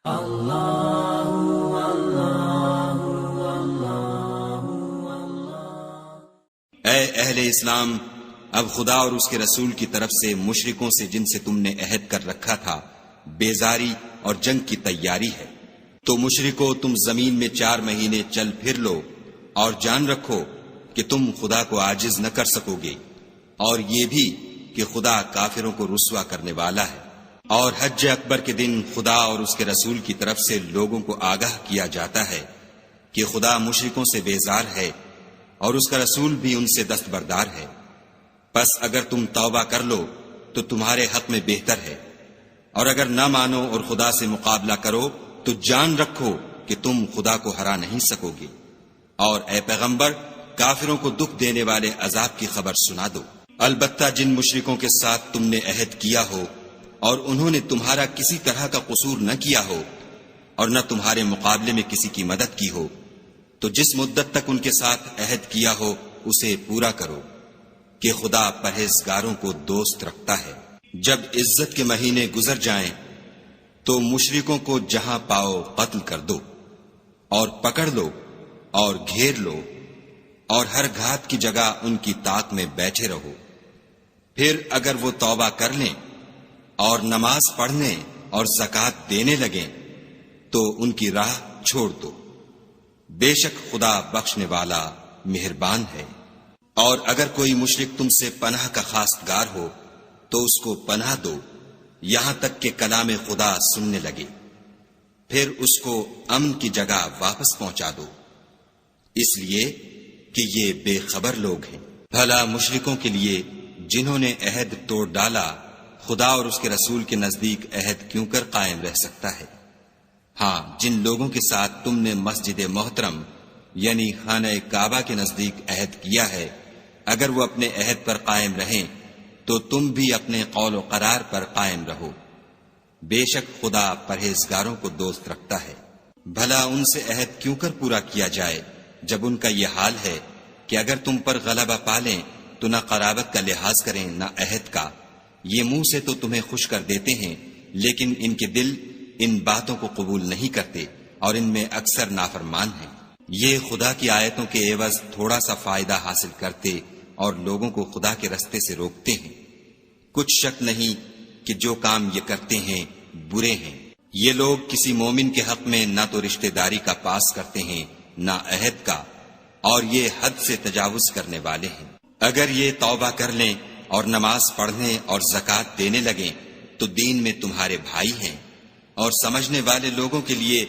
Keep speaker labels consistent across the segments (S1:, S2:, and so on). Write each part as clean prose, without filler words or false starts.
S1: اے اہل اسلام، اب خدا اور اس کے رسول کی طرف سے مشرکوں سے جن سے تم نے عہد کر رکھا تھا بیزاری اور جنگ کی تیاری ہے۔ تو مشرکو، تم زمین میں 4 مہینے چل پھر لو اور جان رکھو کہ تم خدا کو عاجز نہ کر سکو گے، اور یہ بھی کہ خدا کافروں کو رسوا کرنے والا ہے۔ اور حج اکبر کے دن خدا اور اس کے رسول کی طرف سے لوگوں کو آگاہ کیا جاتا ہے کہ خدا مشرکوں سے بیزار ہے اور اس کا رسول بھی ان سے دستبردار ہے۔ پس اگر تم توبہ کر لو تو تمہارے حق میں بہتر ہے، اور اگر نہ مانو اور خدا سے مقابلہ کرو تو جان رکھو کہ تم خدا کو ہرا نہیں سکو گے۔ اور اے پیغمبر، کافروں کو دکھ دینے والے عذاب کی خبر سنا دو۔ البتہ جن مشرکوں کے ساتھ تم نے عہد کیا ہو اور انہوں نے تمہارا کسی طرح کا قصور نہ کیا ہو اور نہ تمہارے مقابلے میں کسی کی مدد کی ہو، تو جس مدت تک ان کے ساتھ عہد کیا ہو اسے پورا کرو، کہ خدا پرہیزگاروں کو دوست رکھتا ہے۔ جب عزت کے مہینے گزر جائیں تو مشرکوں کو جہاں پاؤ قتل کر دو، اور پکڑ لو اور گھیر لو، اور ہر گھات کی جگہ ان کی طاق میں بیٹھے رہو۔ پھر اگر وہ توبہ کر لیں اور نماز پڑھنے اور زکوٰۃ دینے لگیں تو ان کی راہ چھوڑ دو، بے شک خدا بخشنے والا مہربان ہے۔ اور اگر کوئی مشرک تم سے پناہ کا خواستگار ہو تو اس کو پناہ دو یہاں تک کہ کلام خدا سننے لگے، پھر اس کو امن کی جگہ واپس پہنچا دو، اس لیے کہ یہ بے خبر لوگ ہیں۔ بھلا مشرکوں کے لیے جنہوں نے عہد توڑ ڈالا خدا اور اس کے رسول کے نزدیک عہد کیوں کر قائم رہ سکتا ہے؟ ہاں، جن لوگوں کے ساتھ تم نے مسجد محترم یعنی خانہ کعبہ کے نزدیک عہد کیا ہے، اگر وہ اپنے عہد پر قائم رہیں تو تم بھی اپنے قول و قرار پر قائم رہو، بے شک خدا پرہیزگاروں کو دوست رکھتا ہے۔ بھلا ان سے عہد کیوں کر پورا کیا جائے جب ان کا یہ حال ہے کہ اگر تم پر غلبہ پالیں تو نہ قرابت کا لحاظ کریں نہ عہد کا۔ یہ منہ سے تو تمہیں خوش کر دیتے ہیں لیکن ان کے دل ان باتوں کو قبول نہیں کرتے اور ان میں اکثر نافرمان ہیں۔ یہ خدا کی آیتوں کے عوض تھوڑا سا فائدہ حاصل کرتے اور لوگوں کو خدا کے رستے سے روکتے ہیں۔ کچھ شک نہیں کہ جو کام یہ کرتے ہیں برے ہیں۔ یہ لوگ کسی مومن کے حق میں نہ تو رشتہ داری کا پاس کرتے ہیں نہ عہد کا، اور یہ حد سے تجاوز کرنے والے ہیں۔ اگر یہ توبہ کر لیں اور نماز پڑھنے اور زکوٰۃ دینے لگیں تو دین میں تمہارے بھائی ہیں، اور سمجھنے والے لوگوں کے لیے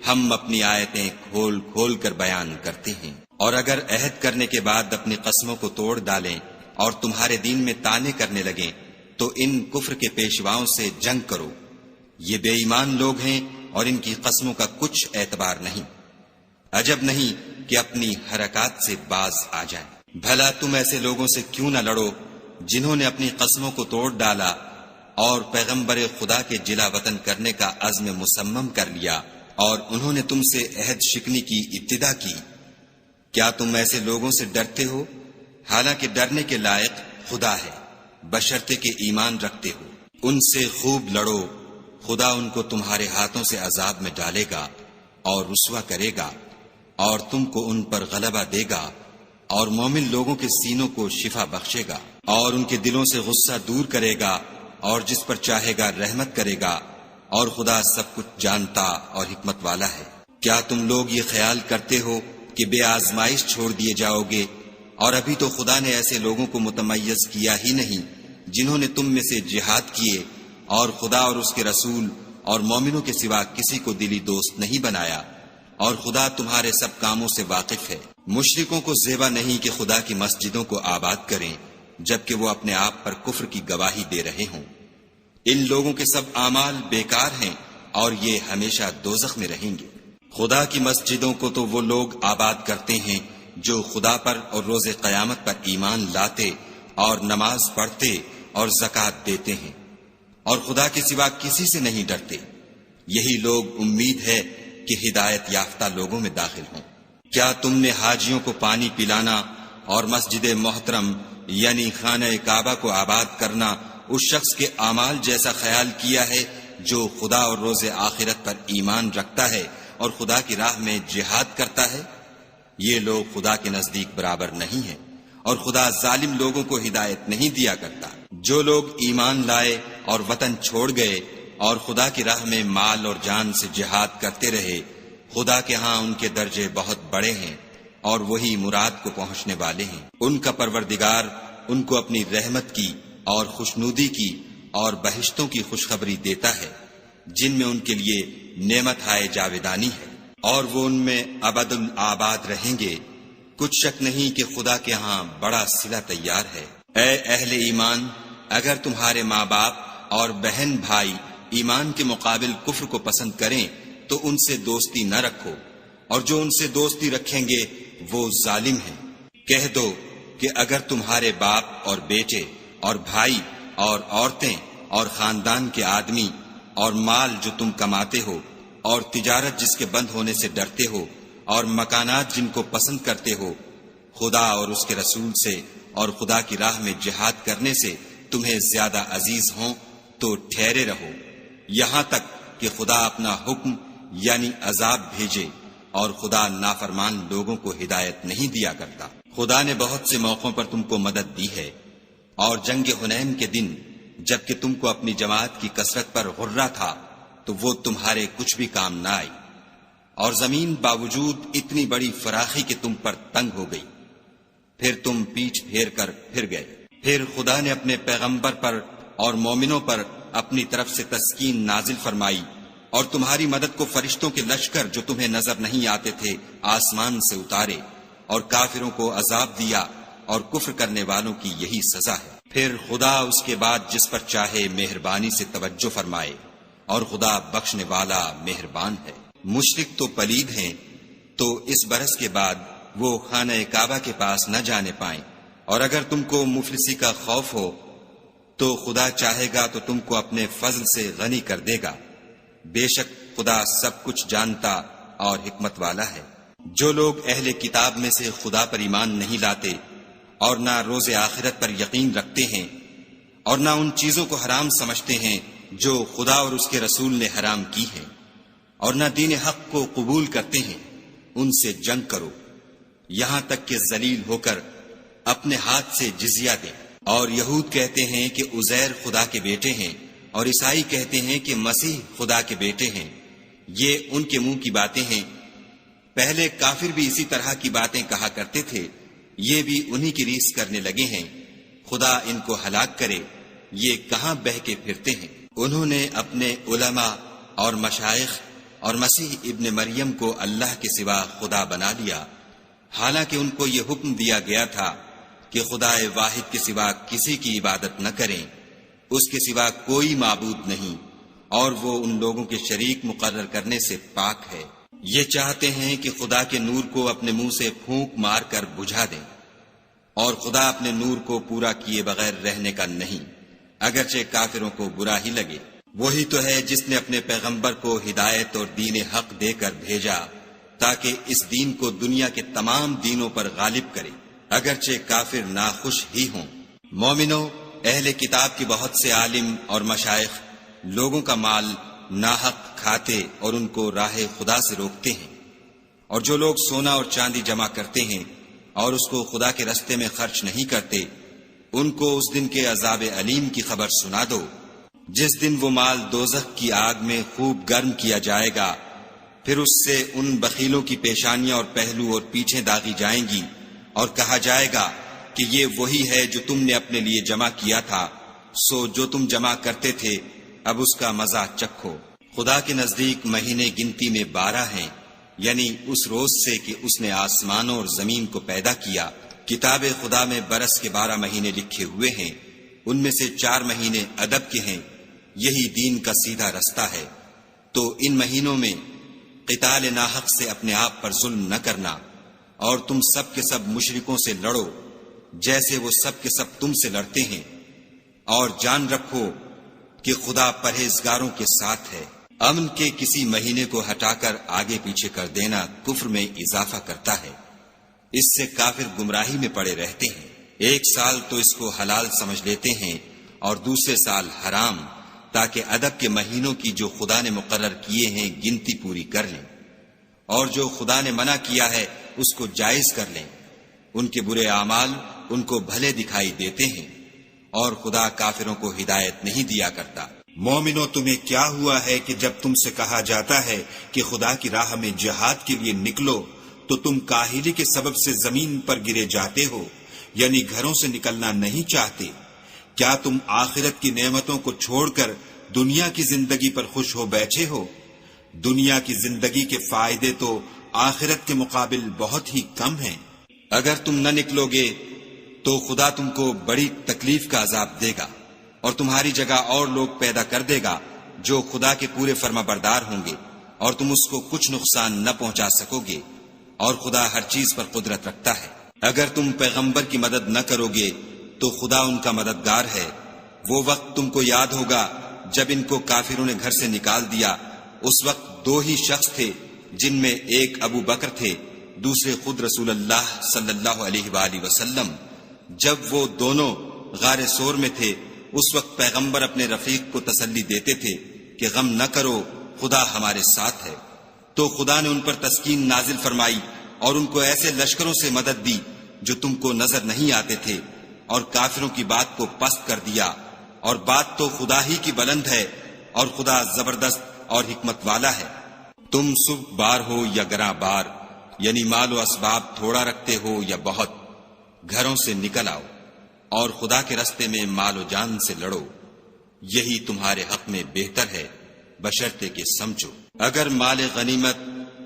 S1: ہم اپنی آیتیں کھول کھول کر بیان کرتے ہیں۔ اور اگر عہد کرنے کے بعد اپنی قسموں کو توڑ ڈالیں اور تمہارے دین میں طعنے کرنے لگیں تو ان کفر کے پیشواؤں سے جنگ کرو، یہ بے ایمان لوگ ہیں اور ان کی قسموں کا کچھ اعتبار نہیں۔ عجب نہیں کہ اپنی حرکات سے باز آ جائیں۔ بھلا تم ایسے لوگوں سے کیوں نہ لڑو جنہوں نے اپنی قسموں کو توڑ ڈالا اور پیغمبر خدا کے جلا وطن کرنے کا عزم مصمم کر لیا، اور انہوں نے تم سے عہد شکنی کی ابتدا کی۔ کیا تم ایسے لوگوں سے ڈرتے ہو؟ حالانکہ ڈرنے کے لائق خدا ہے، بشرطے کہ ایمان رکھتے ہو۔ ان سے خوب لڑو، خدا ان کو تمہارے ہاتھوں سے عذاب میں ڈالے گا اور رسوا کرے گا، اور تم کو ان پر غلبہ دے گا، اور مومن لوگوں کے سینوں کو شفا بخشے گا، اور ان کے دلوں سے غصہ دور کرے گا، اور جس پر چاہے گا رحمت کرے گا، اور خدا سب کچھ جانتا اور حکمت والا ہے۔ کیا تم لوگ یہ خیال کرتے ہو کہ بے آزمائش چھوڑ دیے جاؤ گے؟ اور ابھی تو خدا نے ایسے لوگوں کو متمیز کیا ہی نہیں جنہوں نے تم میں سے جہاد کیے اور خدا اور اس کے رسول اور مومنوں کے سوا کسی کو دلی دوست نہیں بنایا، اور خدا تمہارے سب کاموں سے واقف ہے۔ مشرکوں کو زیبا نہیں کہ خدا کی مسجدوں کو آباد کریں جبکہ وہ اپنے آپ پر کفر کی گواہی دے رہے ہوں۔ ان لوگوں کے سب اعمال بیکار ہیں اور یہ ہمیشہ دوزخ میں رہیں گے۔ خدا کی مسجدوں کو تو وہ لوگ آباد کرتے ہیں جو خدا پر اور روز قیامت پر ایمان لاتے اور نماز پڑھتے اور زکوٰۃ دیتے ہیں، اور خدا کے سوا کسی سے نہیں ڈرتے۔ یہی لوگ امید ہے کہ ہدایت یافتہ لوگوں میں داخل ہوں۔ کیا تم نے حاجیوں کو پانی پلانا اور مسجد محترم یعنی خانہ کعبہ کو آباد کرنا اس شخص کے اعمال جیسا خیال کیا ہے جو خدا اور روز آخرت پر ایمان رکھتا ہے اور خدا کی راہ میں جہاد کرتا ہے؟ یہ لوگ خدا کے نزدیک برابر نہیں ہیں، اور خدا ظالم لوگوں کو ہدایت نہیں دیا کرتا۔ جو لوگ ایمان لائے اور وطن چھوڑ گئے اور خدا کی راہ میں مال اور جان سے جہاد کرتے رہے، خدا کے ہاں ان کے درجے بہت بڑے ہیں اور وہی مراد کو پہنچنے والے ہیں۔ ان کا پروردگار ان کو اپنی رحمت کی اور خوشنودی کی اور بہشتوں کی خوشخبری دیتا ہے، جن میں ان کے لیے نعمت ہائے جاویدانی ہے، اور وہ ان میں ابد الآباد رہیں گے۔ کچھ شک نہیں کہ خدا کے ہاں بڑا صلہ تیار ہے۔ اے اہل ایمان، اگر تمہارے ماں باپ اور بہن بھائی ایمان کے مقابل کفر کو پسند کریں تو ان سے دوستی نہ رکھو، اور جو ان سے دوستی رکھیں گے وہ ظالم ہیں۔ کہہ دو کہ اگر تمہارے باپ اور بیٹے اور بھائی اور عورتیں اور خاندان کے آدمی اور مال جو تم کماتے ہو اور تجارت جس کے بند ہونے سے ڈرتے ہو اور مکانات جن کو پسند کرتے ہو، خدا اور اس کے رسول سے اور خدا کی راہ میں جہاد کرنے سے تمہیں زیادہ عزیز ہوں تو ٹھہرے رہو، یہاں تک کہ خدا اپنا حکم یعنی عذاب بھیجے، اور خدا نافرمان لوگوں کو ہدایت نہیں دیا کرتا۔ خدا نے بہت سے موقعوں پر تم کو مدد دی ہے، اور جنگ حنین کے دن جبکہ تم کو اپنی جماعت کی کثرت پر غرہ تھا تو وہ تمہارے کچھ بھی کام نہ آئی، اور زمین باوجود اتنی بڑی فراخی کہ تم پر تنگ ہو گئی، پھر تم پیچھ پھیر کر پھر گئے۔ پھر خدا نے اپنے پیغمبر پر اور مومنوں پر اپنی طرف سے تسکین نازل فرمائی، اور تمہاری مدد کو فرشتوں کے لشکر جو تمہیں نظر نہیں آتے تھے آسمان سے اتارے، اور کافروں کو عذاب دیا، اور کفر کرنے والوں کی یہی سزا ہے۔ پھر خدا اس کے بعد جس پر چاہے مہربانی سے توجہ فرمائے، اور خدا بخشنے والا مہربان ہے۔ مشرک تو پلید ہیں، تو اس برس کے بعد وہ خانہ کعبہ کے پاس نہ جانے پائیں، اور اگر تم کو مفلسی کا خوف ہو تو خدا چاہے گا تو تم کو اپنے فضل سے غنی کر دے گا، بے شک خدا سب کچھ جانتا اور حکمت والا ہے۔ جو لوگ اہل کتاب میں سے خدا پر ایمان نہیں لاتے اور نہ روز آخرت پر یقین رکھتے ہیں، اور نہ ان چیزوں کو حرام سمجھتے ہیں جو خدا اور اس کے رسول نے حرام کی ہیں، اور نہ دین حق کو قبول کرتے ہیں، ان سے جنگ کرو یہاں تک کہ ذلیل ہو کر اپنے ہاتھ سے جزیہ دیں۔ اور یہود کہتے ہیں کہ عزیر خدا کے بیٹے ہیں، اور عیسائی کہتے ہیں کہ مسیح خدا کے بیٹے ہیں، یہ ان کے منہ کی باتیں ہیں۔ پہلے کافر بھی اسی طرح کی باتیں کہا کرتے تھے، یہ بھی انہی کی ریس کرنے لگے ہیں۔ خدا ان کو ہلاک کرے، یہ کہاں بہہ کے پھرتے ہیں۔ انہوں نے اپنے علماء اور مشائخ اور مسیح ابن مریم کو اللہ کے سوا خدا بنا لیا، حالانکہ ان کو یہ حکم دیا گیا تھا کہ خدا واحد کے سوا کسی کی عبادت نہ کریں، اس کے سوا کوئی معبود نہیں، اور وہ ان لوگوں کے شریک مقرر کرنے سے پاک ہے۔ یہ چاہتے ہیں کہ خدا کے نور کو اپنے منہ سے پھونک مار کر بجھا دیں، اور خدا اپنے نور کو پورا کیے بغیر رہنے کا نہیں، اگرچہ کافروں کو برا ہی لگے۔ وہی تو ہے جس نے اپنے پیغمبر کو ہدایت اور دین حق دے کر بھیجا تاکہ اس دین کو دنیا کے تمام دینوں پر غالب کرے، اگرچہ کافر ناخوش ہی ہوں۔ مومنو، اہل کتاب کے بہت سے عالم اور مشائخ لوگوں کا مال ناحق کھاتے اور ان کو راہ خدا سے روکتے ہیں، اور جو لوگ سونا اور چاندی جمع کرتے ہیں اور اس کو خدا کے رستے میں خرچ نہیں کرتے، ان کو اس دن کے عذاب علیم کی خبر سنا دو، جس دن وہ مال دوزخ کی آگ میں خوب گرم کیا جائے گا، پھر اس سے ان بخیلوں کی پیشانیاں اور پہلو اور پیٹھیں داغی جائیں گی، اور کہا جائے گا کہ یہ وہی ہے جو تم نے اپنے لیے جمع کیا تھا، سو جو تم جمع کرتے تھے اب اس کا مزہ چکھو۔ خدا کے نزدیک مہینے گنتی میں 12 ہیں، یعنی اس روز سے کہ اس نے آسمانوں اور زمین کو پیدا کیا۔ کتاب خدا میں برس کے 12 مہینے لکھے ہوئے ہیں، ان میں سے 4 مہینے ادب کے ہیں، یہی دین کا سیدھا رستہ ہے۔ تو ان مہینوں میں قتال ناحق سے اپنے آپ پر ظلم نہ کرنا، اور تم سب کے سب مشرکوں سے لڑو جیسے وہ سب کے سب تم سے لڑتے ہیں، اور جان رکھو کہ خدا پرہیزگاروں کے ساتھ ہے۔ امن کے کسی مہینے کو ہٹا کر آگے پیچھے کر دینا کفر میں اضافہ کرتا ہے، اس سے کافر گمراہی میں پڑے رہتے ہیں۔ ایک سال تو اس کو حلال سمجھ لیتے ہیں اور دوسرے سال حرام، تاکہ ادب کے مہینوں کی جو خدا نے مقرر کیے ہیں گنتی پوری کر لیں، اور جو خدا نے منع کیا ہے اس کو جائز کر لیں۔ ان کے برے اعمال ان کو بھلے دکھائی دیتے ہیں، اور خدا کافروں کو ہدایت نہیں دیا کرتا۔
S2: مومنو، تمہیں کیا ہوا ہے کہ جب تم سے کہا جاتا ہے کہ خدا کی راہ میں جہاد کے لیے نکلو تو تم کاہلی کے سبب سے زمین پر گرے جاتے ہو، یعنی گھروں سے نکلنا نہیں چاہتے؟ کیا تم آخرت کی نعمتوں کو چھوڑ کر دنیا کی زندگی پر خوش ہو بیٹھے ہو؟ دنیا کی زندگی کے فائدے تو آخرت کے مقابل بہت ہی کم ہیں۔
S1: اگر تم نہ نکلو گے تو خدا تم کو بڑی تکلیف کا عذاب دے گا، اور تمہاری جگہ اور لوگ پیدا کر دے گا جو خدا کے پورے فرما بردار ہوں گے، اور تم اس کو کچھ نقصان نہ پہنچا سکو گے، اور خدا ہر چیز پر قدرت رکھتا ہے۔ اگر تم پیغمبر کی مدد نہ کرو گے تو خدا ان کا مددگار ہے۔ وہ وقت تم کو یاد ہوگا جب ان کو کافروں نے گھر سے نکال دیا، اس وقت دو ہی شخص تھے، جن میں ایک ابو بکر تھے، دوسرے خود رسول اللہ صلی اللہ علیہ وآلہ وسلم۔ جب وہ دونوں غار سور میں تھے، اس وقت پیغمبر اپنے رفیق کو تسلی دیتے تھے کہ غم نہ کرو، خدا ہمارے ساتھ ہے۔ تو خدا نے ان پر تسکین نازل فرمائی اور ان کو ایسے لشکروں سے مدد دی جو تم کو نظر نہیں آتے تھے، اور کافروں کی بات کو پست کر دیا۔ اور بات تو خدا ہی کی بلند ہے، اور خدا زبردست اور حکمت والا ہے۔ تم صبح بار ہو یا گراں بار، یعنی مال و اسباب تھوڑا رکھتے ہو یا بہت، گھروں سے نکل آؤ اور خدا کے رستے میں مال و جان سے لڑو، یہی تمہارے حق میں بہتر ہے، بشرطے کہ سمجھو۔ اگر مال غنیمت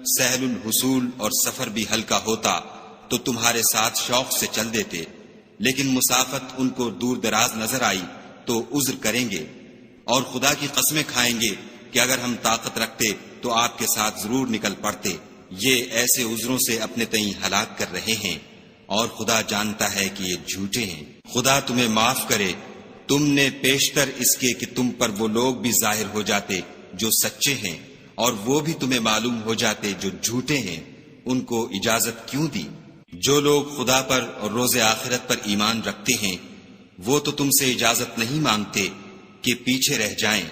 S1: سہل الحصول اور سفر بھی ہلکا ہوتا تو تمہارے ساتھ شوق سے چل دیتے، لیکن مسافت ان کو دور دراز نظر آئی تو عذر کریں گے، اور خدا کی قسمیں کھائیں گے کہ اگر ہم طاقت رکھتے تو آپ کے ساتھ ضرور نکل پڑتے۔ یہ ایسے عذروں سے اپنے تئیں ہلاک کر رہے ہیں، اور خدا جانتا ہے کہ یہ جھوٹے ہیں۔ خدا تمہیں معاف کرے، تم نے پیشتر اس کے کہ تم پر وہ لوگ بھی ظاہر ہو جاتے جو سچے ہیں، اور وہ بھی تمہیں معلوم ہو جاتے جو جھوٹے ہیں، ان کو اجازت کیوں دی؟ جو لوگ خدا پر اور روز آخرت پر ایمان رکھتے ہیں وہ تو تم سے اجازت نہیں مانگتے کہ پیچھے رہ جائیں،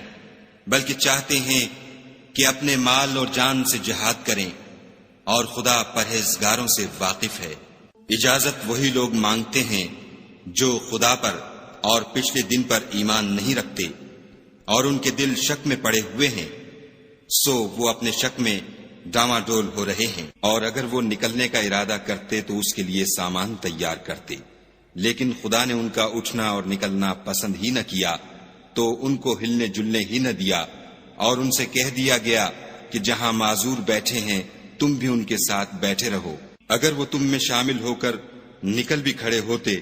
S1: بلکہ چاہتے ہیں کہ اپنے مال اور جان سے جہاد کریں، اور خدا پرہیزگاروں سے واقف ہے۔ اجازت وہی لوگ مانگتے ہیں جو خدا پر اور پچھلے دن پر ایمان نہیں رکھتے، اور ان کے دل شک میں پڑے ہوئے ہیں، سو وہ اپنے شک میں ڈاما ڈول ہو رہے ہیں۔ اور اگر وہ نکلنے کا ارادہ کرتے تو اس کے لیے سامان تیار کرتے، لیکن خدا نے ان کا اٹھنا اور نکلنا پسند ہی نہ کیا، تو ان کو ہلنے جلنے ہی نہ دیا، اور ان سے کہہ دیا گیا کہ جہاں معذور بیٹھے ہیں تم بھی ان کے ساتھ بیٹھے رہو۔ اگر وہ تم میں شامل ہو کر نکل بھی کھڑے ہوتے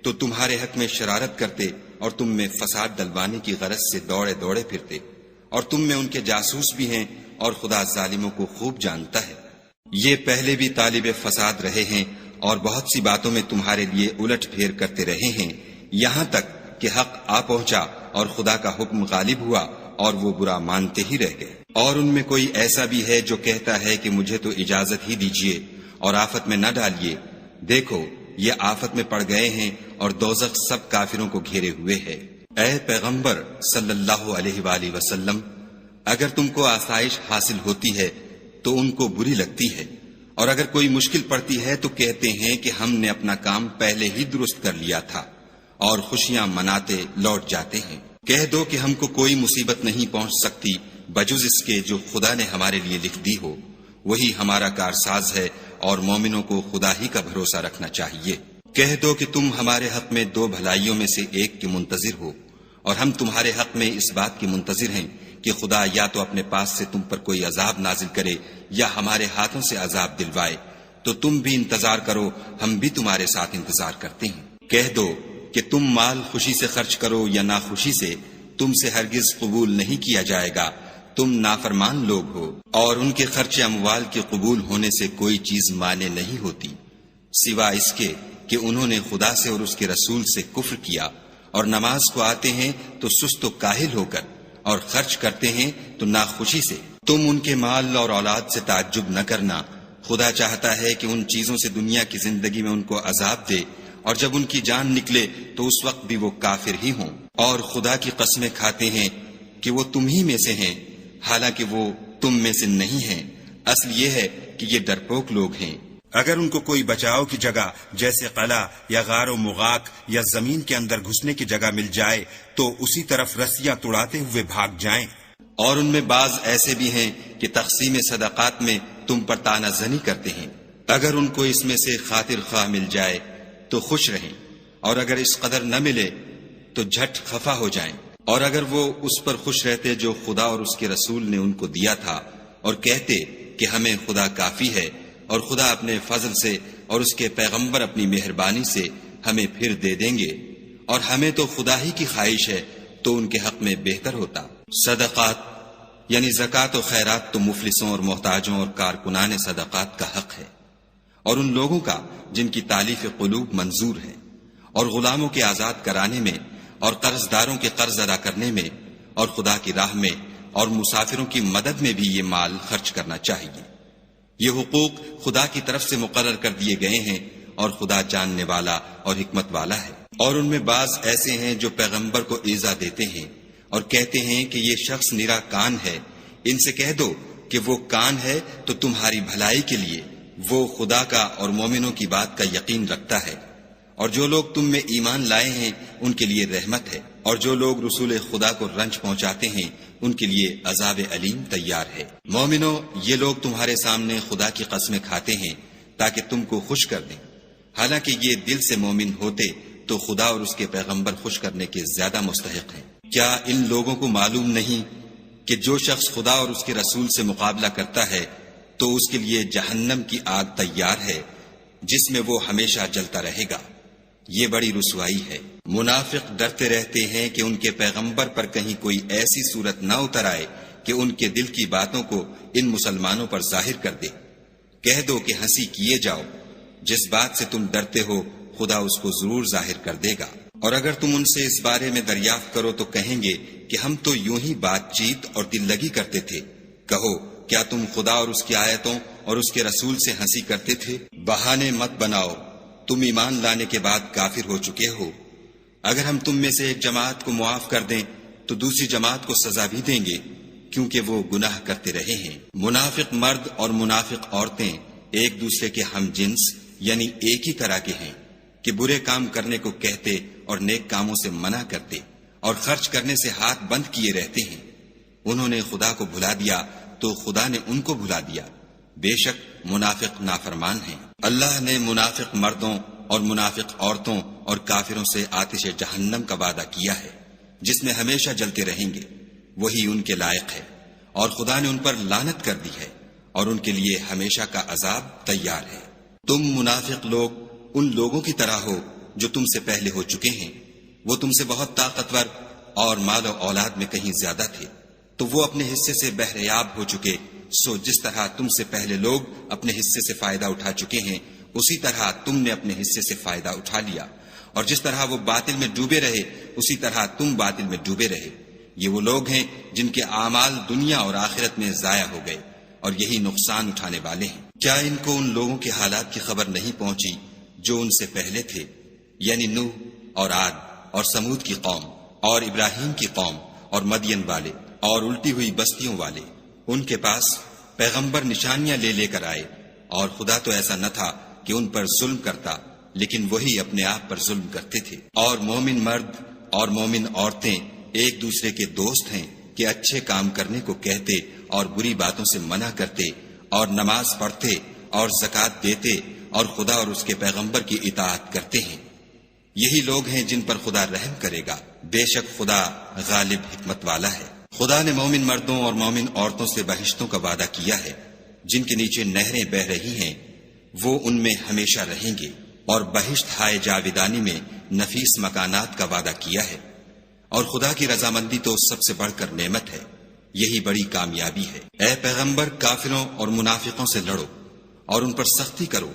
S1: تو تمہارے حق میں شرارت کرتے اور تم میں فساد ڈلوانے کی غرض سے دوڑے دوڑے پھرتے، اور تم میں ان کے جاسوس بھی ہیں، اور خدا ظالموں کو خوب جانتا ہے۔ یہ پہلے بھی طالب فساد رہے ہیں اور بہت سی باتوں میں تمہارے لیے الٹ پھیر کرتے رہے ہیں، یہاں تک کہ حق آ پہنچا اور خدا کا حکم غالب ہوا اور وہ برا مانتے ہی رہ گئے۔ اور ان میں کوئی ایسا بھی ہے جو کہتا ہے کہ مجھے تو اجازت ہی دیجیے اور آفت میں نہ ڈالیے، دیکھو یہ آفت میں پڑ گئے ہیں اور دوزخ سب کافروں کو گھیرے ہوئے ہے۔ اے پیغمبر صلی اللہ علیہ وآلہ وسلم، اگر تم کو آسائش حاصل ہوتی ہے تو ان کو بری لگتی ہے، اور اگر کوئی مشکل پڑتی ہے تو کہتے ہیں کہ ہم نے اپنا کام پہلے ہی درست کر لیا تھا، اور خوشیاں مناتے لوٹ جاتے ہیں۔ کہہ دو کہ ہم کو کوئی مصیبت نہیں پہنچ سکتی بجز اس کے جو خدا نے ہمارے لیے لکھ دی ہو، وہی ہمارا کارساز ہے، اور مومنوں کو خدا ہی کا بھروسہ رکھنا چاہیے۔ کہہ دو کہ تم ہمارے حق میں دو بھلائیوں میں سے ایک کے منتظر ہو، اور ہم تمہارے حق میں اس بات کی منتظر ہیں کہ خدا یا تو اپنے پاس سے تم پر کوئی عذاب نازل کرے یا ہمارے ہاتھوں سے عذاب دلوائے، تو تم بھی انتظار کرو، ہم بھی تمہارے ساتھ انتظار کرتے ہیں۔ کہہ دو کہ تم مال خوشی سے خرچ کرو یا ناخوشی سے، تم سے ہرگز قبول نہیں کیا جائے گا، تم نافرمان لوگ ہو، اور ان کے خرچ اموال کے قبول ہونے سے کوئی چیز مانے نہیں ہوتی سوا اس کے کہ انہوں نے خدا سے اور اس کے رسول سے کفر کیا، اور نماز کو آتے ہیں تو سست و کاہل ہو کر، اور خرچ کرتے ہیں تو ناخوشی سے۔ تم ان کے مال اور اولاد سے تعجب نہ کرنا، خدا چاہتا ہے کہ ان چیزوں سے دنیا کی زندگی میں ان کو عذاب دے، اور جب ان کی جان نکلے تو اس وقت بھی وہ کافر ہی ہوں، اور خدا کی قسمیں کھاتے ہیں کہ وہ تم ہی میں سے ہیں، حالانکہ وہ تم میں سے نہیں ہیں۔ اصل یہ ہے کہ یہ ڈرپوک لوگ ہیں۔
S2: اگر ان کو کوئی بچاؤ کی جگہ جیسے قلعہ یا غار و مغاق یا زمین کے اندر گھسنے کی جگہ مل جائے تو اسی طرف رسیاں توڑاتے ہوئے بھاگ جائیں۔
S1: اور ان میں بعض ایسے بھی ہیں کہ تقسیم صدقات میں تم پر طعنہ زنی کرتے ہیں۔ اگر ان کو اس میں سے خاطر خواہ مل جائے تو خوش رہیں، اور اگر اس قدر نہ ملے تو جھٹ خفا ہو جائیں۔ اور اگر وہ اس پر خوش رہتے جو خدا اور اس کے رسول نے ان کو دیا تھا، اور کہتے کہ ہمیں خدا کافی ہے، اور خدا اپنے فضل سے اور اس کے پیغمبر اپنی مہربانی سے ہمیں پھر دے دیں گے، اور ہمیں تو خدا ہی کی خواہش ہے، تو ان کے حق میں بہتر ہوتا۔ صدقات یعنی زکوٰۃ و خیرات تو مفلسوں اور محتاجوں اور کارکنان صدقات کا حق ہے، اور ان لوگوں کا جن کی تالیف قلوب منظور ہے، اور غلاموں کے آزاد کرانے میں، اور قرض داروں کے قرض ادا کرنے میں، اور خدا کی راہ میں اور مسافروں کی مدد میں بھی یہ مال خرچ کرنا چاہیے۔ یہ حقوق خدا کی طرف سے مقرر کر دیے گئے ہیں، اور خدا جاننے والا اور حکمت والا ہے۔ اور ان میں بعض ایسے ہیں جو پیغمبر کو ایذا دیتے ہیں اور کہتے ہیں کہ یہ شخص نرا کان ہے۔ ان سے کہہ دو کہ وہ کان ہے تو تمہاری بھلائی کے لیے، وہ خدا کا اور مومنوں کی بات کا یقین رکھتا ہے، اور جو لوگ تم میں ایمان لائے ہیں ان کے لیے رحمت ہے، اور جو لوگ رسول خدا کو رنج پہنچاتے ہیں ان کے لیے عذاب علیم تیار ہے۔ مومنو، یہ لوگ تمہارے سامنے خدا کی قسمیں کھاتے ہیں تاکہ تم کو خوش کر دیں، حالانکہ یہ دل سے مومن ہوتے تو خدا اور اس کے پیغمبر خوش کرنے کے زیادہ مستحق ہیں۔ کیا ان لوگوں کو معلوم نہیں کہ جو شخص خدا اور اس کے رسول سے مقابلہ کرتا ہے تو اس کے لیے جہنم کی آگ تیار ہے جس میں وہ ہمیشہ جلتا رہے گا؟ یہ بڑی رسوائی ہے۔ منافق ڈرتے رہتے ہیں کہ ان کے پیغمبر پر کہیں کوئی ایسی صورت نہ اتر آئے کہ ان کے دل کی باتوں کو ان مسلمانوں پر ظاہر کر دے۔ کہہ دو کہ ہنسی کیے جاؤ، جس بات سے تم ڈرتے ہو خدا اس کو ضرور ظاہر کر دے گا۔ اور اگر تم ان سے اس بارے میں دریافت کرو تو کہیں گے کہ ہم تو یوں ہی بات چیت اور دل لگی کرتے تھے۔ کہو، کیا تم خدا اور اس کی آیتوں اور اس کے رسول سے ہنسی کرتے تھے؟ بہانے مت بناؤ، تم ایمان لانے کے بعد کافر ہو چکے ہو۔ اگر ہم تم میں سے ایک جماعت کو معاف کر دیں تو دوسری جماعت کو سزا بھی دیں گے، کیونکہ وہ گناہ کرتے رہے ہیں۔ منافق مرد اور منافق عورتیں ایک دوسرے کے ہم جنس یعنی ایک ہی طرح کے ہیں کہ برے کام کرنے کو کہتے اور نیک کاموں سے منع کرتے اور خرچ کرنے سے ہاتھ بند کیے رہتے ہیں۔ انہوں نے خدا کو بھلا دیا تو خدا نے ان کو بھلا دیا، بے شک منافق نافرمان ہیں۔ اللہ نے منافق مردوں اور منافق عورتوں اور کافروں سے آتش جہنم کا وعدہ کیا ہے جس میں ہمیشہ جلتے رہیں گے، وہی ان کے لائق ہے، اور خدا نے ان پر لعنت کر دی ہے اور ان کے لیے ہمیشہ کا عذاب تیار ہے۔ تم منافق لوگ ان لوگوں کی طرح ہو جو تم سے پہلے ہو چکے ہیں، وہ تم سے بہت طاقتور اور مال و اولاد میں کہیں زیادہ تھے، تو وہ اپنے حصے سے بہریاب ہو چکے۔ سو جس طرح تم سے پہلے لوگ اپنے حصے سے فائدہ اٹھا چکے ہیں، اسی طرح تم نے اپنے حصے سے فائدہ اٹھا لیا، اور جس طرح وہ باطل میں ڈوبے رہے اسی طرح تم باطل میں ڈوبے رہے۔ یہ وہ لوگ ہیں جن کے اعمال دنیا اور آخرت میں ضائع ہو گئے، اور یہی نقصان اٹھانے والے ہیں۔ کیا ان کو ان لوگوں کے حالات کی خبر نہیں پہنچی جو ان سے پہلے تھے، یعنی نوح اور عاد اور سمود کی قوم اور ابراہیم کی قوم اور مدین والے اور الٹی ہوئی بستیوں والے؟ ان کے پاس پیغمبر نشانیاں لے لے کر آئے، اور خدا تو ایسا نہ تھا کہ ان پر ظلم کرتا، لیکن وہی اپنے آپ پر ظلم کرتے تھے۔ اور مومن مرد اور مومن عورتیں ایک دوسرے کے دوست ہیں کہ اچھے کام کرنے کو کہتے اور بری باتوں سے منع کرتے، اور نماز پڑھتے اور زکوٰۃ دیتے اور خدا اور اس کے پیغمبر کی اطاعت کرتے ہیں۔ یہی لوگ ہیں جن پر خدا رحم کرے گا، بے شک خدا غالب حکمت والا ہے۔ خدا نے مومن مردوں اور مومن عورتوں سے بہشتوں کا وعدہ کیا ہے جن کے نیچے نہریں بہہ رہی ہیں، وہ ان میں ہمیشہ رہیں گے، اور بہشت ہائے جاویدانی میں نفیس مکانات کا وعدہ کیا ہے۔ اور خدا کی رضامندی تو سب سے بڑھ کر نعمت ہے، یہی بڑی کامیابی ہے۔ اے پیغمبر، کافروں اور منافقوں سے لڑو اور ان پر سختی کرو،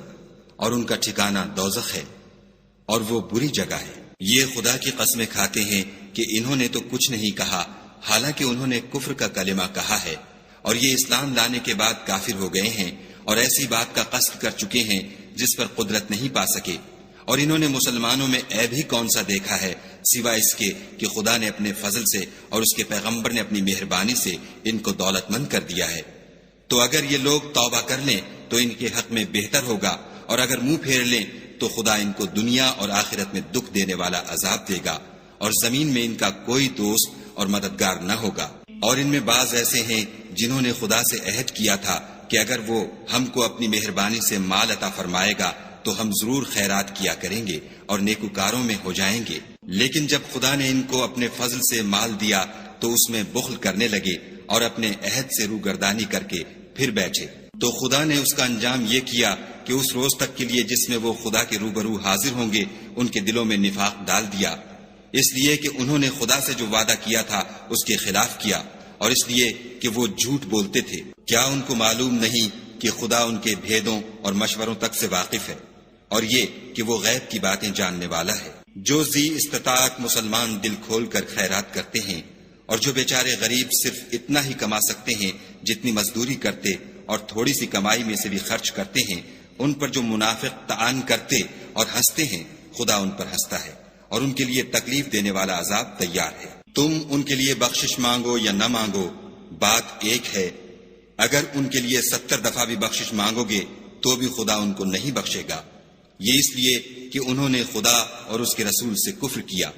S1: اور ان کا ٹھکانہ دوزخ ہے، اور وہ بری جگہ ہے۔ یہ خدا کی قسمیں کھاتے ہیں کہ انہوں نے تو کچھ نہیں کہا، حالانکہ انہوں نے کفر کا کلمہ کہا ہے، اور یہ اسلام لانے کے بعد کافر ہو گئے ہیں اور ایسی بات کا قصد کر چکے ہیں جس پر قدرت نہیں پا سکے۔ اور انہوں نے مسلمانوں میں عیب ہی کون سا دیکھا ہے سوائے اس کے کہ خدا نے اپنے فضل سے اور اس کے پیغمبر نے اپنی مہربانی سے ان کو دولت مند کر دیا ہے۔ تو اگر یہ لوگ توبہ کر لیں تو ان کے حق میں بہتر ہوگا، اور اگر منہ پھیر لیں تو خدا ان کو دنیا اور آخرت میں دکھ دینے والا عذاب دے گا، اور زمین میں ان کا کوئی دوست اور مددگار نہ ہوگا۔ اور ان میں بعض ایسے ہیں جنہوں نے خدا سے عہد کیا تھا کہ اگر وہ ہم کو اپنی مہربانی سے مال عطا فرمائے گا تو ہم ضرور خیرات کیا کریں گے اور نیکوکاروں میں ہو جائیں گے، لیکن جب خدا نے ان کو اپنے فضل سے مال دیا تو اس میں بخل کرنے لگے اور اپنے عہد سے روگردانی کر کے پھر بیٹھے۔ تو خدا نے اس کا انجام یہ کیا کہ اس روز تک کے لیے جس میں وہ خدا کے روبرو حاضر ہوں گے ان کے دلوں میں نفاق ڈال دیا، اس لیے کہ انہوں نے خدا سے جو وعدہ کیا تھا اس کے خلاف کیا، اور اس لیے کہ وہ جھوٹ بولتے تھے۔ کیا ان کو معلوم نہیں کہ خدا ان کے بھیدوں اور مشوروں تک سے واقف ہے، اور یہ کہ وہ غیب کی باتیں جاننے والا ہے؟ جو ذی استطاعت مسلمان دل کھول کر خیرات کرتے ہیں، اور جو بیچارے غریب صرف اتنا ہی کما سکتے ہیں جتنی مزدوری کرتے اور تھوڑی سی کمائی میں سے بھی خرچ کرتے ہیں، ان پر جو منافق طعن کرتے اور ہنستے ہیں، خدا ان پر ہنستا ہے اور ان کے لیے تکلیف دینے والا عذاب تیار ہے۔ تم ان کے لیے بخشش مانگو یا نہ مانگو، بات ایک ہے۔ اگر ان کے لیے 70 دفعہ بھی بخشش مانگو گے تو بھی خدا ان کو نہیں بخشے گا، یہ اس لیے کہ انہوں نے خدا اور اس کے رسول سے کفر کیا،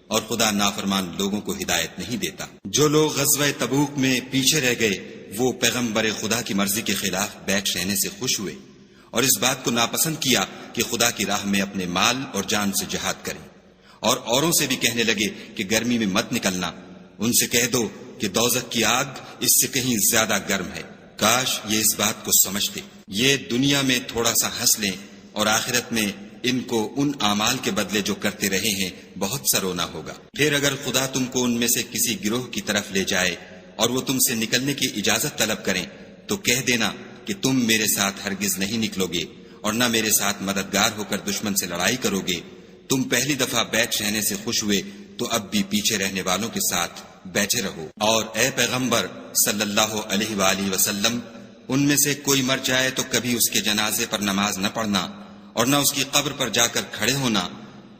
S1: اور خدا نافرمان لوگوں کو ہدایت نہیں دیتا۔ جو لوگ غزوہ تبوک میں پیچھے رہ گئے وہ پیغمبر خدا کی مرضی کے خلاف بیٹھ رہنے سے خوش ہوئے، اور اس بات کو ناپسند کیا کہ خدا کی راہ میں اپنے مال اور جان سے جہاد کریں، اور اوروں سے بھی کہنے لگے کہ گرمی میں مت نکلنا، ان سے کہہ دو کہ دوزخ کی آگ اس سے کہیں زیادہ گرم ہے۔ کاش یہ اس بات کو سمجھتے۔ یہ دنیا میں تھوڑا سا ہنس لیں اور آخرت میں ان کو ان اعمال کے بدلے جو کرتے رہے ہیں بہت سا رونا ہوگا۔ پھر اگر خدا تم کو ان میں سے کسی گروہ کی طرف لے جائے اور وہ تم سے نکلنے کی اجازت طلب کریں تو کہہ دینا کہ تم میرے ساتھ ہرگز نہیں نکلو گے اور نہ میرے ساتھ مددگار ہو کر دشمن سے لڑائی کرو گے۔ تم پہلی دفعہ بیٹھ رہنے سے خوش ہوئے تو اب بھی پیچھے رہنے والوں کے ساتھ بیٹھے رہو۔ اور اے پیغمبر صلی اللہ علیہ وآلہ وسلم، ان میں سے کوئی مر جائے تو کبھی اس کے جنازے پر نماز نہ پڑھنا اور نہ اس کی قبر پر جا کر کھڑے ہونا،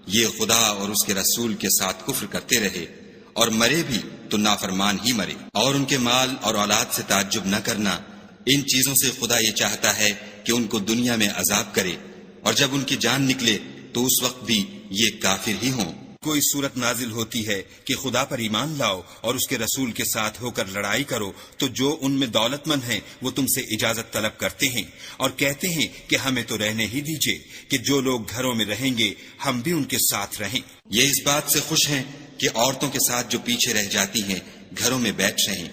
S1: یہ خدا اور اس کے رسول کے ساتھ کفر کرتے رہے اور مرے بھی تو نافرمان ہی مرے۔ اور ان کے مال اور اولاد سے تعجب نہ کرنا، ان چیزوں سے خدا یہ چاہتا ہے کہ ان کو دنیا میں عذاب کرے، اور جب ان کی جان نکلے تو اس وقت بھی یہ کافر ہی ہوں۔
S2: کوئی صورت نازل ہوتی ہے کہ خدا پر ایمان لاؤ اور اس کے رسول کے ساتھ ہو کر لڑائی کرو تو جو ان میں دولت مند ہیں وہ تم سے اجازت طلب کرتے ہیں اور کہتے ہیں کہ ہمیں تو رہنے ہی دیجئے کہ جو لوگ گھروں میں رہیں گے ہم بھی ان کے ساتھ رہیں۔
S1: یہ اس بات سے خوش ہیں کہ عورتوں کے ساتھ جو پیچھے رہ جاتی ہیں گھروں میں بیٹھ رہیں،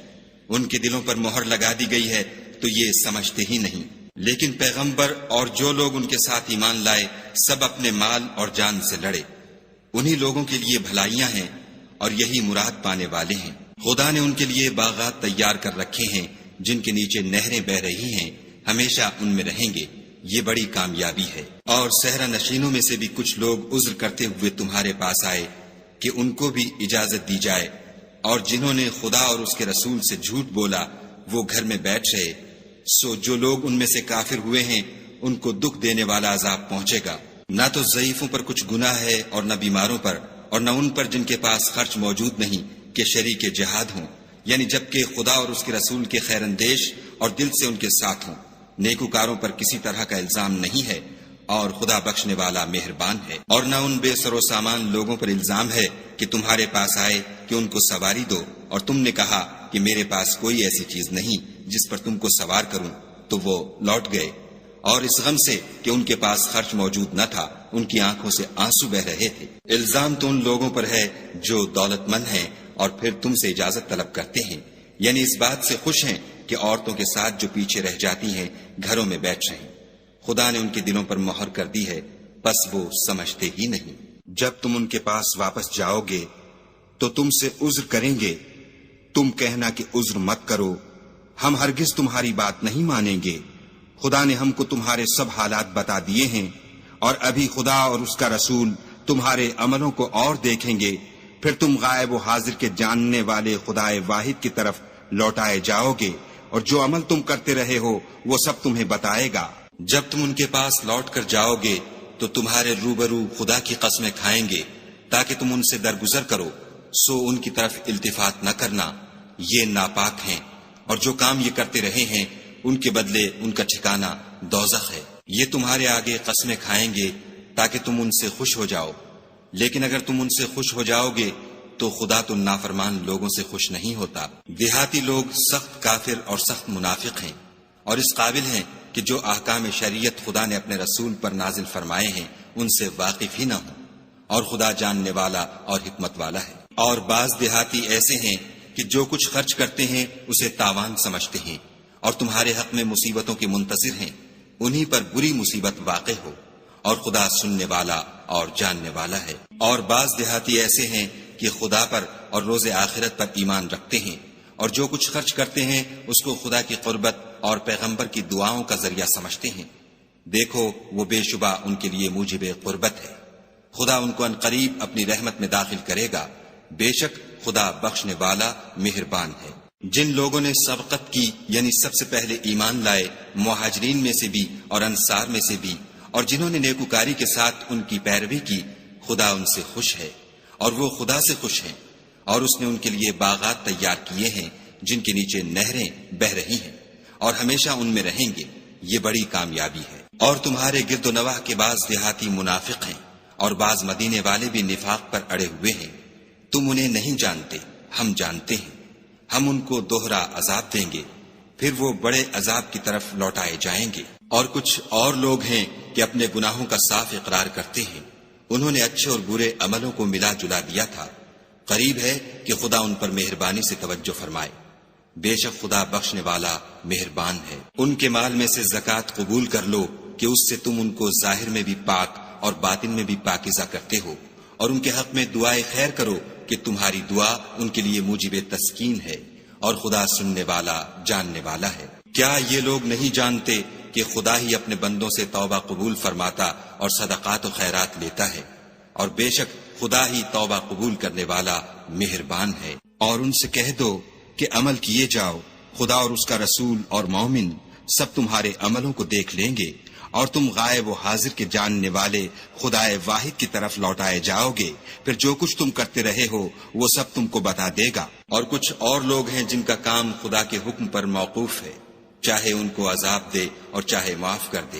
S1: ان کے دلوں پر مہر لگا دی گئی ہے تو یہ سمجھتے ہی نہیں۔ لیکن پیغمبر اور جو لوگ ان کے ساتھ ایمان لائے سب اپنے مال اور جان سے لڑے، انہی لوگوں کے لیے بھلائیاں ہیں اور یہی مراد پانے والے ہیں۔ خدا نے ان کے لیے باغات تیار کر رکھے ہیں جن کے نیچے نہریں بہ رہی ہیں، ہمیشہ ان میں رہیں گے، یہ بڑی کامیابی ہے۔ اور صحرا نشینوں میں سے بھی کچھ لوگ عذر کرتے ہوئے تمہارے پاس آئے کہ ان کو بھی اجازت دی جائے، اور جنہوں نے خدا اور اس کے رسول سے جھوٹ بولا وہ گھر میں بیٹھ رہے، سو جو لوگ ان میں سے کافر ہوئے ہیں ان کو دکھ دینے والا عذاب پہنچے گا۔ نہ تو ضعیفوں پر کچھ گناہ ہے اور نہ بیماروں پر اور نہ ان پر جن کے پاس خرچ موجود نہیں کہ شریک جہاد ہوں، یعنی جبکہ خدا اور اس کے رسول کے خیر اندیش اور دل سے ان کے ساتھ ہوں۔ نیکوکاروں پر کسی طرح کا الزام نہیں ہے اور خدا بخشنے والا مہربان ہے۔ اور نہ ان بے سر و سامان لوگوں پر الزام ہے کہ تمہارے پاس آئے کہ ان کو سواری دو اور تم نے کہا کہ میرے پاس کوئی ایسی چیز نہیں جس پر تم کو سوار کروں، تو وہ لوٹ گئے، اور اس غم سے کہ ان کے پاس خرچ موجود نہ تھا ان کی آنکھوں سے آنسو بہ رہے تھے۔ الزام تو ان لوگوں پر ہے جو دولت مند ہیں اور پھر تم سے اجازت طلب کرتے ہیں، یعنی اس بات سے خوش ہیں کہ عورتوں کے ساتھ جو پیچھے رہ جاتی ہیں گھروں میں بیٹھ رہیں۔ خدا نے ان کے دلوں پر مہر کر دی ہے، بس وہ سمجھتے ہی نہیں۔
S2: جب تم ان کے پاس واپس جاؤ گے تو تم سے عذر کریں گے، تم کہنا کہ عذر مت کرو، ہم ہرگز تمہاری بات نہیں مانیں گے۔ خدا نے ہم کو تمہارے سب حالات بتا دیے ہیں، اور ابھی خدا اور اس کا رسول تمہارے عملوں کو اور دیکھیں گے، پھر تم غائب و حاضر کے جاننے والے خدائے واحد کی طرف لوٹائے جاؤ گے، اور جو عمل تم کرتے رہے ہو وہ سب تمہیں بتائے گا۔
S1: جب تم ان کے پاس لوٹ کر جاؤ گے تو تمہارے روبرو خدا کی قسمیں کھائیں گے تاکہ تم ان سے درگزر کرو، سو ان کی طرف التفات نہ کرنا، یہ ناپاک ہیں، اور جو کام یہ کرتے رہے ہیں ان کے بدلے ان کا ٹھکانہ دوزخ ہے۔ یہ تمہارے آگے قسمیں کھائیں گے تاکہ تم ان سے خوش ہو جاؤ، لیکن اگر تم ان سے خوش ہو جاؤ گے تو خدا تو نافرمان لوگوں سے خوش نہیں ہوتا۔ دیہاتی لوگ سخت کافر اور سخت منافق ہیں، اور اس قابل ہیں کہ جو احکام شریعت خدا نے اپنے رسول پر نازل فرمائے ہیں ان سے واقف ہی نہ ہوں، اور خدا جاننے والا اور حکمت والا ہے۔ اور بعض دیہاتی ایسے ہیں کہ جو کچھ خرچ کرتے ہیں اسے تاوان سمجھتے ہیں، اور تمہارے حق میں مصیبتوں کے منتظر ہیں، انہی پر بری مصیبت واقع ہو، اور خدا سننے والا اور جاننے والا ہے۔ اور بعض دیہاتی ایسے ہیں کہ خدا پر اور روز آخرت پر ایمان رکھتے ہیں، اور جو کچھ خرچ کرتے ہیں اس کو خدا کی قربت اور پیغمبر کی دعاؤں کا ذریعہ سمجھتے ہیں، دیکھو وہ بے شبہ ان کے لیے موجب قربت ہے، خدا ان کو عنقریب اپنی رحمت میں داخل کرے گا، بے شک خدا بخشنے والا مہربان ہے۔ جن لوگوں نے سبقت کی یعنی سب سے پہلے ایمان لائے، مہاجرین میں سے بھی اور انصار میں سے بھی، اور جنہوں نے نیکوکاری کے ساتھ ان کی پیروی کی، خدا ان سے خوش ہے اور وہ خدا سے خوش ہیں، اور اس نے ان کے لیے باغات تیار کیے ہیں جن کے نیچے نہریں بہہ رہی ہیں، اور ہمیشہ ان میں رہیں گے، یہ بڑی کامیابی ہے۔ اور تمہارے گرد و نواح کے بعض دیہاتی منافق ہیں، اور بعض مدینے والے بھی نفاق پر اڑے ہوئے ہیں، تم انہیں نہیں جانتے، ہم جانتے ہیں، ہم ان کو دوہرا عذاب دیں گے، پھر وہ بڑے عذاب کی طرف لوٹائے جائیں گے۔ اور کچھ اور لوگ ہیں کہ اپنے گناہوں کا صاف اقرار کرتے ہیں، انہوں نے اچھے اور برے عملوں کو ملا جلا دیا تھا، قریب ہے کہ خدا ان پر مہربانی سے توجہ فرمائے، بے شک خدا بخشنے والا مہربان ہے۔ ان کے مال میں سے زکوٰۃ قبول کر لو کہ اس سے تم ان کو ظاہر میں بھی پاک اور باطن میں بھی پاکیزہ کرتے ہو، اور ان کے حق میں دعائے خیر کرو کہ تمہاری دعا ان کے لیے موجب تسکین ہے، اور خدا سننے والا جاننے والا ہے۔ کیا یہ لوگ نہیں جانتے کہ خدا ہی اپنے بندوں سے توبہ قبول فرماتا اور صدقات و خیرات لیتا ہے، اور بے شک خدا ہی توبہ قبول کرنے والا مہربان ہے۔ اور ان سے کہہ دو کہ عمل کیے جاؤ، خدا اور اس کا رسول اور مومن سب تمہارے عملوں کو دیکھ لیں گے، اور تم غائب و حاضر کے جاننے والے خدا واحد کی طرف لوٹائے جاؤ گے، پھر جو کچھ تم کرتے رہے ہو وہ سب تم کو بتا دے گا۔ اور کچھ اور لوگ ہیں جن کا کام خدا کے حکم پر موقوف ہے، چاہے ان کو عذاب دے اور چاہے معاف کر دے،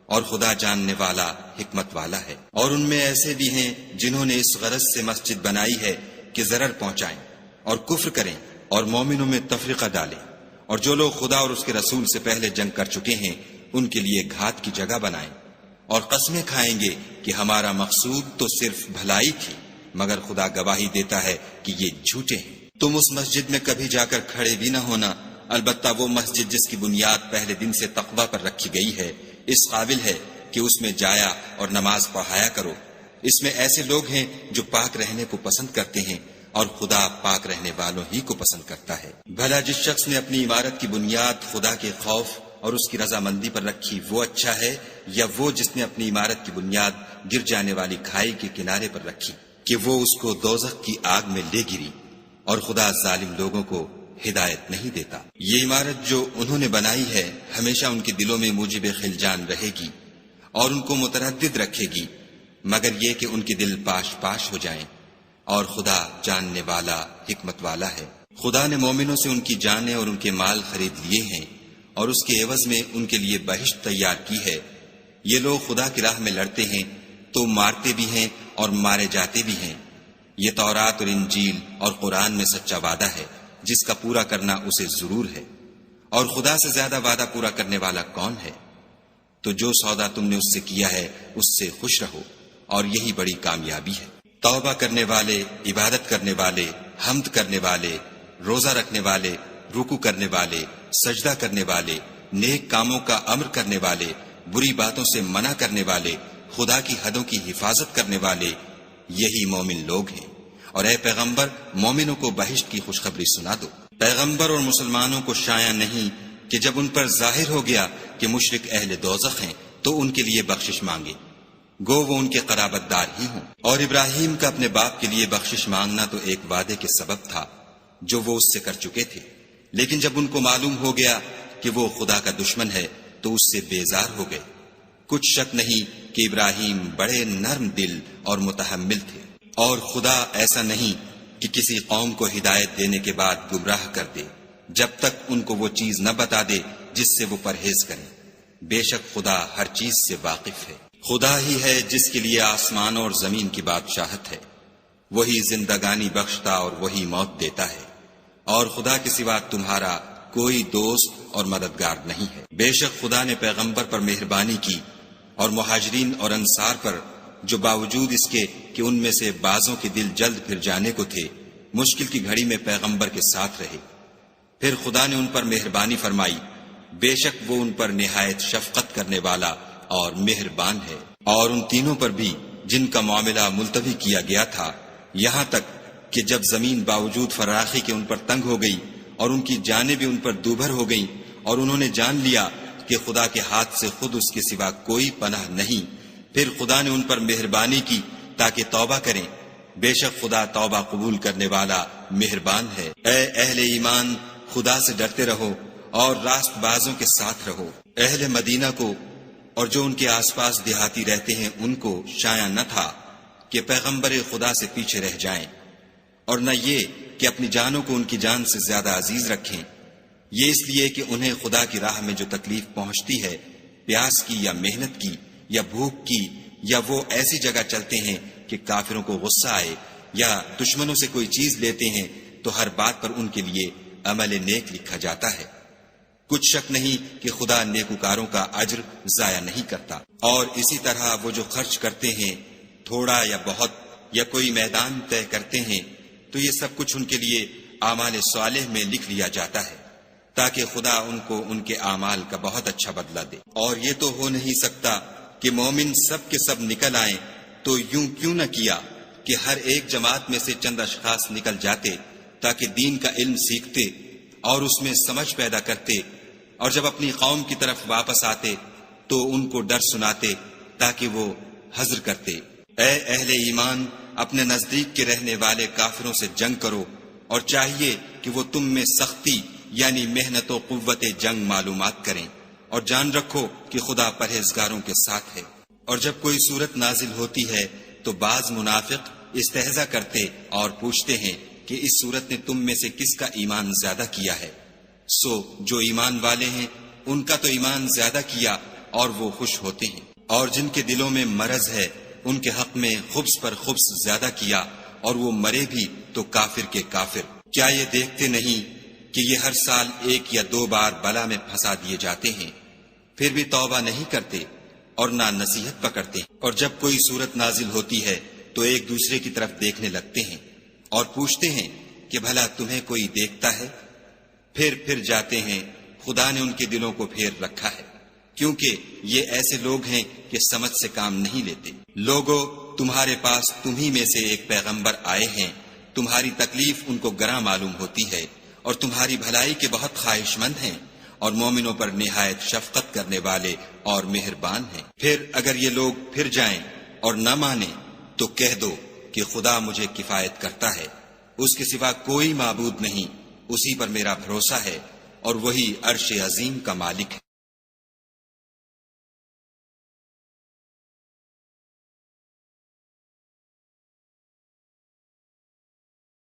S1: اور خدا جاننے والا حکمت والا ہے۔ اور ان میں ایسے بھی ہیں جنہوں نے اس غرض سے مسجد بنائی ہے کہ ضرر پہنچائیں اور کفر کریں اور مومنوں میں تفرقہ ڈالیں، اور جو لوگ خدا اور اس کے رسول سے پہلے جنگ کر چکے ہیں ان کے لیے گھات کی جگہ بنائیں، اور قسمیں کھائیں گے کہ ہمارا مقصود تو صرف بھلائی تھی، مگر خدا گواہی دیتا ہے کہ یہ جھوٹے ہیں۔ تم اس مسجد میں کبھی جا کر کھڑے بھی نہ ہونا، البتہ وہ مسجد جس کی بنیاد پہلے دن سے تقوی پر رکھی گئی ہے اس قابل ہے کہ اس میں جایا اور نماز پڑھایا کرو۔ اس میں ایسے لوگ ہیں جو پاک رہنے کو پسند کرتے ہیں، اور خدا پاک رہنے والوں ہی کو پسند کرتا ہے۔ بھلا جس شخص نے اپنی عمارت کی بنیاد خدا کے خوف اور اس کی رضامندی پر رکھی وہ اچھا ہے، یا وہ جس نے اپنی عمارت کی بنیاد گر جانے والی کھائی کے کنارے پر رکھی کہ وہ اس کو دوزخ کی آگ میں لے گری، اور خدا ظالم لوگوں کو ہدایت نہیں دیتا۔ یہ عمارت جو انہوں نے بنائی ہے ہمیشہ ان کے دلوں میں موجب خلجان رہے گی اور ان کو متردد رکھے گی، مگر یہ کہ ان کے دل پاش پاش ہو جائیں، اور خدا جاننے والا حکمت والا ہے۔ خدا نے مومنوں سے ان کی جانیں اور ان کے مال خرید لیے ہیں، اور اس کے عوض میں ان کے لیے بہشت تیار کی ہے۔ یہ لوگ خدا کی راہ میں لڑتے ہیں تو مارتے بھی ہیں اور مارے جاتے بھی ہیں۔ یہ تورات اور انجیل اور قرآن میں سچا وعدہ ہے جس کا پورا کرنا اسے ضرور ہے، اور خدا سے زیادہ وعدہ پورا کرنے والا کون ہے؟ تو جو سودا تم نے اس سے کیا ہے اس سے خوش رہو، اور یہی بڑی کامیابی ہے۔ توبہ کرنے والے، عبادت کرنے والے، حمد کرنے والے، روزہ رکھنے والے، رکوع کرنے والے، سجدہ کرنے والے، نیک کاموں کا امر کرنے والے، بری باتوں سے منع کرنے والے، خدا کی حدوں کی حفاظت کرنے والے، یہی مومن لوگ ہیں۔ اور اے پیغمبر، مومنوں کو بہشت کی خوشخبری سنا دو۔ پیغمبر اور مسلمانوں کو شایع نہیں کہ جب ان پر ظاہر ہو گیا کہ مشرک اہل دوزخ ہیں تو ان کے لیے بخشش مانگے، گو وہ ان کے قرابت دار ہی ہوں۔ اور ابراہیم کا اپنے باپ کے لیے بخشش مانگنا تو ایک وعدے کے سبب تھا جو وہ اس سے کر چکے تھے، لیکن جب ان کو معلوم ہو گیا کہ وہ خدا کا دشمن ہے تو اس سے بیزار ہو گئے۔ کچھ شک نہیں کہ ابراہیم بڑے نرم دل اور متحمل تھے۔ اور خدا ایسا نہیں کہ کسی قوم کو ہدایت دینے کے بعد گمراہ کر دے جب تک ان کو وہ چیز نہ بتا دے جس سے وہ پرہیز کریں۔ بے شک خدا ہر چیز سے واقف ہے۔ خدا ہی ہے جس کے لیے آسمان اور زمین کی بادشاہت ہے، وہی زندگانی بخشتا اور وہی موت دیتا ہے، اور خدا کے سوا تمہارا کوئی دوست اور مددگار نہیں ہے۔ بے شک خدا نے پیغمبر پر مہربانی کی اور مہاجرین اور انصار پر، جو باوجود اس کے کہ ان میں سے بعضوں کے دل جلد پھر جانے کو تھے، مشکل کی گھڑی میں پیغمبر کے ساتھ رہے۔ پھر خدا نے ان پر مہربانی فرمائی، بے شک وہ ان پر نہایت شفقت کرنے والا اور مہربان ہے۔ اور ان تینوں پر بھی جن کا معاملہ ملتوی کیا گیا تھا، یہاں تک کہ جب زمین باوجود فراخی کے ان پر تنگ ہو گئی اور ان کی جانیں بھی ان پر دوبھر ہو گئیں، اور انہوں نے جان لیا کہ خدا کے ہاتھ سے خود اس کے سوا کوئی پناہ نہیں، پھر خدا نے ان پر مہربانی کی تاکہ توبہ کریں۔ بے شک خدا توبہ قبول کرنے والا مہربان ہے۔ اے اہل ایمان، خدا سے ڈرتے رہو اور راست بازوں کے ساتھ رہو۔ اہل مدینہ کو اور جو ان کے آس پاس دیہاتی رہتے ہیں ان کو شایع نہ تھا کہ پیغمبر خدا سے پیچھے رہ جائیں، اور نہ یہ کہ اپنی جانوں کو ان کی جان سے زیادہ عزیز رکھیں، یہ اس لیے کہ انہیں خدا کی راہ میں جو تکلیف پہنچتی ہے، پیاس کی یا محنت کی یا بھوک کی، یا وہ ایسی جگہ چلتے ہیں کہ کافروں کو غصہ آئے، یا دشمنوں سے کوئی چیز لیتے ہیں، تو ہر بات پر ان کے لیے عمل نیک لکھا جاتا ہے۔ کچھ شک نہیں کہ خدا نیکوکاروں کا اجر ضائع نہیں کرتا۔ اور اسی طرح وہ جو خرچ کرتے ہیں، تھوڑا یا بہت، یا کوئی میدان طے کرتے ہیں، تو یہ سب کچھ ان کے لیے اعمال صالح میں لکھ لیا جاتا ہے، تاکہ خدا ان کو ان کے اعمال کا بہت اچھا بدلہ دے۔ اور یہ تو ہو نہیں سکتا کہ مومن سب کے سب نکل آئیں، تو یوں کیوں نہ کیا کہ ہر ایک جماعت میں سے چند اشخاص نکل جاتے تاکہ دین کا علم سیکھتے اور اس میں سمجھ پیدا کرتے، اور جب اپنی قوم کی طرف واپس آتے تو ان کو ڈر سناتے تاکہ وہ حذر کرتے۔ اے اہل ایمان، اپنے نزدیک کے رہنے والے کافروں سے جنگ کرو، اور چاہیے کہ وہ تم میں سختی یعنی محنت و قوت جنگ معلومات کریں، اور جان رکھو کہ خدا پرہیزگاروں کے ساتھ ہے۔ اور جب کوئی صورت نازل ہوتی ہے تو بعض منافق استہزا کرتے اور پوچھتے ہیں کہ اس صورت نے تم میں سے کس کا ایمان زیادہ کیا ہے؟ سو جو ایمان والے ہیں ان کا تو ایمان زیادہ کیا اور وہ خوش ہوتے ہیں، اور جن کے دلوں میں مرض ہے ان کے حق میں خبث پر خبث زیادہ کیا، اور وہ مرے بھی تو کافر کے کافر۔ کیا یہ دیکھتے نہیں کہ یہ ہر سال 1 یا 2 بار بلا میں پھنسا دیے جاتے ہیں، پھر بھی توبہ نہیں کرتے اور نہ نصیحت پکڑتے؟ اور جب کوئی صورت نازل ہوتی ہے تو ایک دوسرے کی طرف دیکھنے لگتے ہیں اور پوچھتے ہیں کہ بھلا تمہیں کوئی دیکھتا ہے؟ پھر جاتے ہیں، خدا نے ان کے دلوں کو پھیر رکھا ہے، کیونکہ یہ ایسے لوگ ہیں کہ سمجھ سے کام نہیں لیتے۔ لوگو، تمہارے پاس تمہی میں سے ایک پیغمبر آئے ہیں، تمہاری تکلیف ان کو گراں معلوم ہوتی ہے، اور تمہاری بھلائی کے بہت خواہش مند ہیں، اور مومنوں پر نہایت شفقت کرنے والے اور مہربان ہیں۔ پھر اگر یہ لوگ پھر جائیں اور نہ مانیں تو کہہ دو کہ خدا مجھے کفایت کرتا ہے، اس کے سوا کوئی معبود نہیں، اسی پر میرا بھروسہ ہے، اور وہی عرش عظیم کا مالک ہے۔